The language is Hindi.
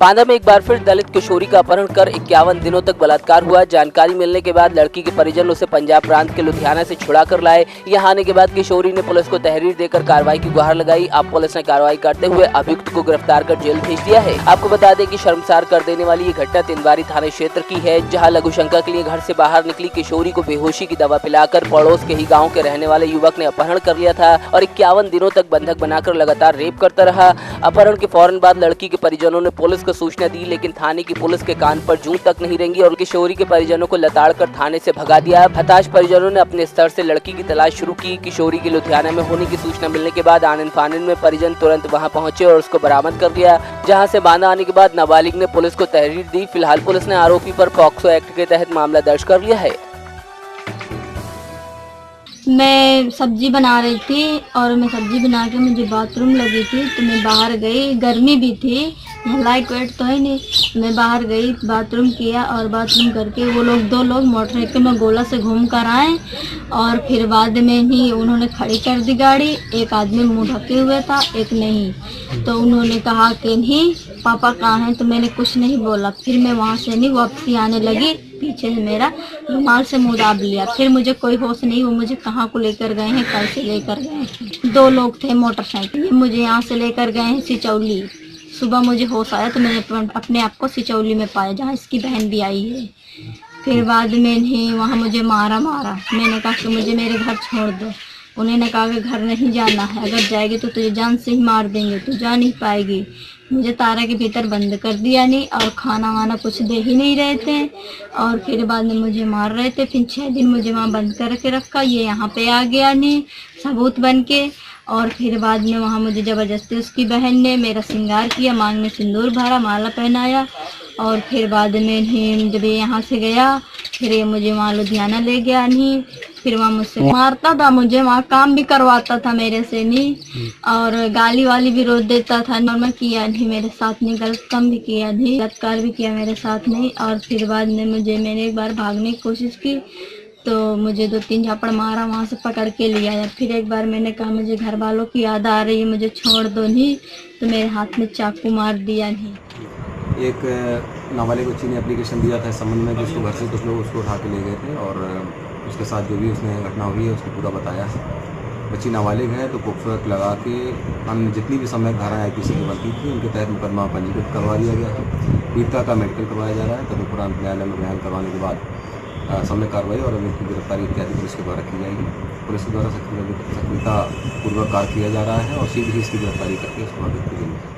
बांदा में एक बार फिर दलित किशोरी का अपहरण कर 51 दिनों तक बलात्कार हुआ। जानकारी मिलने के बाद लड़की के परिजन उसे पंजाब प्रांत के लुधियाना से छुड़ा कर लाए। यहां आने के बाद किशोरी ने पुलिस को तहरीर देकर कार्रवाई की गुहार लगाई। अब पुलिस ने कार्रवाई करते हुए अभियुक्त को गिरफ्तार कर जेल भेज दिया है। आपको बता दें कि शर्मसार कर देने वाली ये घटना तिनवारी थाना क्षेत्र की है, जहाँ लघु शंका के लिए घर से बाहर निकली किशोरी को बेहोशी की दवा पिलाकर पड़ोस के ही गाँव के रहने वाले युवक ने अपहरण कर लिया था और 51 दिनों तक बंधक बनाकर लगातार रेप करता रहा। अपहरण के फौरन बाद लड़की के परिजनों ने पुलिस को सूचना दी, लेकिन थाने की पुलिस के कान पर जूं तक नहीं रेंगी और किशोरी के परिजनों को लताड़ कर थाने से भगा दिया। हताश परिजनों ने अपने स्तर से लड़की की तलाश शुरू की। किशोरी के लुधियाना में होने की सूचना मिलने के बाद आनन फानन में परिजन तुरंत वहां पहुंचे और उसको बरामद कर लिया, जहां से बांदा आने के बाद नाबालिग ने पुलिस को तहरीर दी। फिलहाल पुलिस ने आरोपी पर पॉक्सो एक्ट के तहत मामला दर्ज कर लिया है। मैं सब्जी बना रही थी और मैं सब्जी बना के मुझे बाथरूम लगी थी, तो मैं बाहर गई। गर्मी भी थी, लाइट वाइट तो है नहीं। मैं बाहर गई, बाथरूम किया और बाथरूम करके वो लोग 2 लोग मोटरसाइकिल में गोला से घूम कर आए और फिर बाद में ही उन्होंने खड़ी कर दी गाड़ी। एक आदमी मुंह ढके हुए था, एक नहीं। तो उन्होंने कहा कि नहीं पापा कहाँ हैं, तो मैंने कुछ नहीं बोला। फिर मैं वहाँ से नहीं वापसी आने लगी, पीछे से मेरा रुमाल से मुँह दाब लिया। फिर मुझे कोई होश नहीं, वो मुझे कहाँ को लेकर गए हैं, कल से लेकर गए हैं। 2 लोग थे मोटरसाइकिल, मुझे यहाँ से लेकर गए हैं सिचौली। सुबह मुझे होश आया तो मैंने अपने आप को सिचौली में पाया, जहाँ इसकी बहन भी आई है। फिर बाद में इन्हें वहाँ मुझे मारा। मैंने कहा कि मुझे मेरे घर छोड़ दो। उन्होंने कहा कि घर नहीं जाना है, अगर जाएगी तो तुझे जान से ही मार देंगे, तू जा नहीं पाएगी। मुझे तारा के भीतर बंद कर दिया नहीं और खाना वाना कुछ दे ही नहीं रहे थे और फिर बाद में मुझे मार रहे थे। फिर 6 दिन मुझे वहाँ बंद करके रखा, ये यहाँ पे आ गया नहीं सबूत बन के। और फिर बाद में वहाँ मुझे ज़बरदस्ती उसकी बहन ने मेरा श्रृंगार किया, मांग में सिंदूर भरा, माला पहनाया। और फिर बाद में नहीं, जब ये यहाँ से गया फिर ये मुझे वहाँ लुधियाना ले गया नहीं। फिर वहाँ मुझसे मारता था, मुझे वहाँ काम भी करवाता था मेरे से नहीं, और गाली वाली भी रोज देता था। नॉर्मल किया नहीं मेरे साथ, नहीं गलत काम भी किया नहीं, बलात्कार भी किया मेरे साथ नहीं। और फिर बाद में मैंने एक बार भागने की कोशिश की तो मुझे 2-3 झापड़ मारा, वहाँ से पकड़ के ले आया। फिर एक बार मैंने कहा मुझे घर वालों की याद आ रही है, मुझे छोड़ दो नहीं, तो मेरे हाथ में चाकू मार दिया नहीं। एक नाबालिग बच्ची ने एप्लीकेशन दिया था इस संबंध में, जिसको घर से कुछ लोग उसको उठा के ले गए थे और उसके साथ जो भी उसने घटना हुई है उसको पूरा बताया है। बच्ची नाबालिग है तो पॉक्सो एक्ट लगा के हमने जितनी भी समय धाराएं आईपीसी की बनती थी उनके तहत मुकदमा पंजीकृत करवा दिया गया है। पीड़िता का मेडिकल करवाया जा रहा है, तभी प्रांत न्यायालय में बयान करवाने के बाद समय कार्रवाई और अभियुक्त की गिरफ्तारी इत्यादि पुलिस के द्वारा की जाएगी। पुलिस के द्वारा सक्रियतापूर्वक कार्य किया जा रहा है और शीघ्र ही इसकी गिरफ्तारी करके उसको अभियुक्त